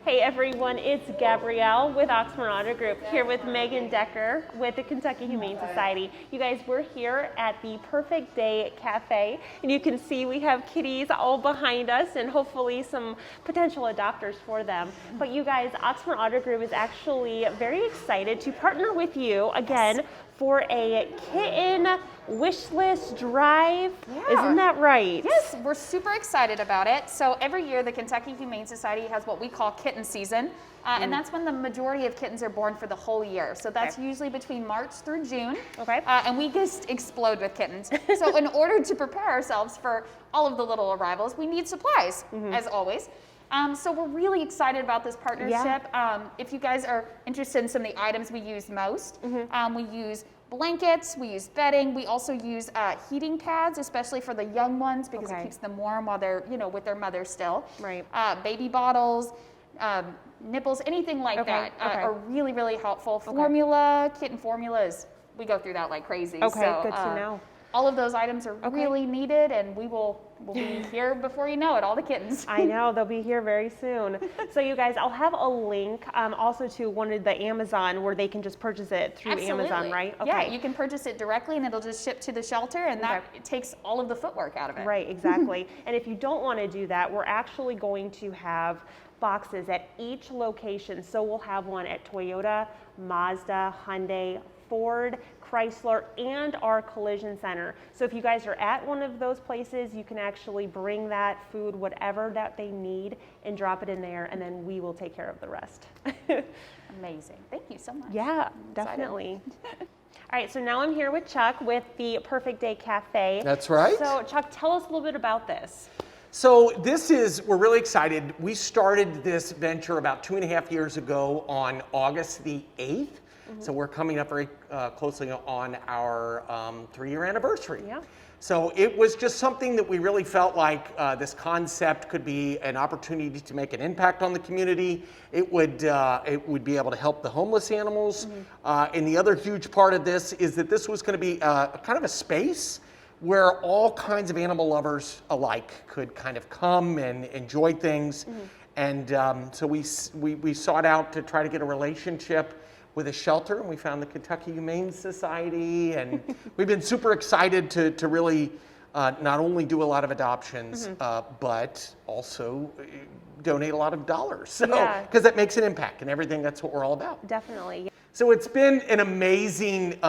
Hey everyone, it's Gabrielle with Oxmoor Auto Group here with Megan Decker with the Kentucky Humane Society. You guys, we're here at the Perfect Day Cafe, and you can see we have kitties all behind us and hopefully some potential adopters for them. But you guys, Oxmoor Auto Group is actually very excited to partner with you again for a kitten wish list drive. Yeah. Isn't that right? Yes, we're super excited about it. So every year the Kentucky Humane Society has what we call kitten season, and that's when the majority of kittens are born for the whole year. So that's usually between March through June, and we just explode with kittens. So in order to prepare ourselves for all of the little arrivals, we need supplies, as always. So we're really excited about this partnership. If you guys are interested in some of the items we use most, we use blankets, we use bedding, we also use heating pads, especially for the young ones because it keeps them warm while they're, with their mother still. Right. Baby bottles, nipples, anything like that are really, really helpful. Formula, kitten formulas, we go through that like crazy. Okay, so, good to know. All of those items are really needed, and we'll be here before you know it, all the kittens. I know, they'll be here very soon. So you guys, I'll have a link also to one of the Amazon where they can just purchase it through Amazon, right? Yeah, you can purchase it directly and it'll just ship to the shelter, and that it takes all of the footwork out of it. Right, exactly. And if you don't want to do that, we're actually going to have boxes at each location. So we'll have one at Toyota, Mazda, Hyundai, Ford, Chrysler, and our collision center. So if you guys are at one of those places, you can actually bring that food, whatever that they need, and drop it in there, and then we will take care of the rest. Amazing. Thank you so much. Yeah, definitely. All right, so now I'm here with Chuck with the Perfect Day Cafe. That's right. So Chuck, tell us a little bit about this. So we're really excited. We started this venture about 2.5 years ago on August the 8th. So we're coming up very closely on our 3-year anniversary. Yeah. So it was just something that we really felt like this concept could be an opportunity to make an impact on the community. It would be able to help the homeless animals. And the other huge part of this is that this was going to be kind of a space where all kinds of animal lovers alike could kind of come and enjoy things. And so we sought out to try to get a relationship with a shelter, and we found the Kentucky Humane Society, and we've been super excited to really not only do a lot of adoptions, but also donate a lot of dollars. So, because that makes an impact and everything, that's what we're all about. Definitely. So it's been an amazing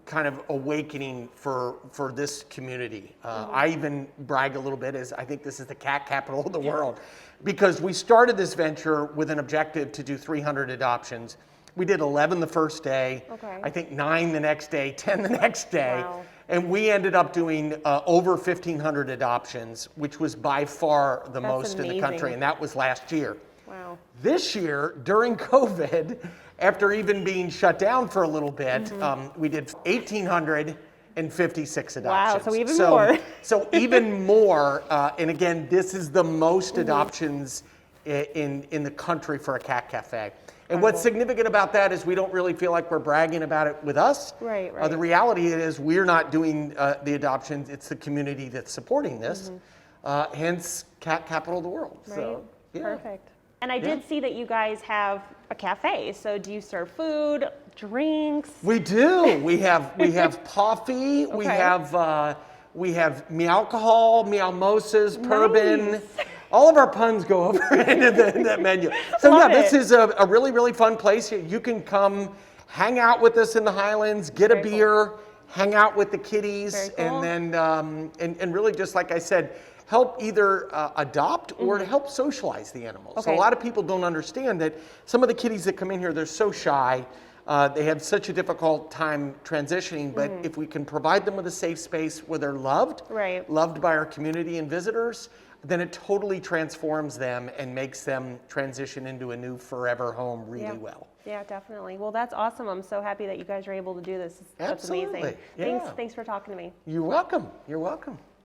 kind of awakening for this community. I even brag a little bit as I think this is the cat capital of the world, because we started this venture with an objective to do 300 adoptions. We did 11 the first day, I think 9 the next day, 10 the next day, and we ended up doing over 1,500 adoptions, which was by far the most in the country, and that was last year. Wow. This year, during COVID, after even being shut down for a little bit, we did 1,856 adoptions. Wow, so even more. So even more, and again, this is the most adoptions in the country for a cat cafe. And what's significant about that is we don't really feel like we're bragging about it with us. Right. The reality is we're not doing the adoptions, it's the community that's supporting this, hence cat capital of the world. Right. So, Perfect. And I did see that you guys have a cafe. So do you serve food, drinks? We do. We have coffee. We have meow alcohol, meowmosas, bourbon. All of our puns go over into that menu. So this is a really, really fun place. You can come hang out with us in the Highlands, get a beer, hang out with the kitties, and then and really just like I said, help either adopt or to help socialize the animals. So a lot of people don't understand that some of the kitties that come in here, they're so shy. They have such a difficult time transitioning, but if we can provide them with a safe space where they're loved, loved by our community and visitors, then it totally transforms them and makes them transition into a new forever home really well. Yeah, definitely. Well, that's awesome. I'm so happy that you guys are able to do this. That's amazing. Yeah. Thanks for talking to me. You're welcome. You're welcome.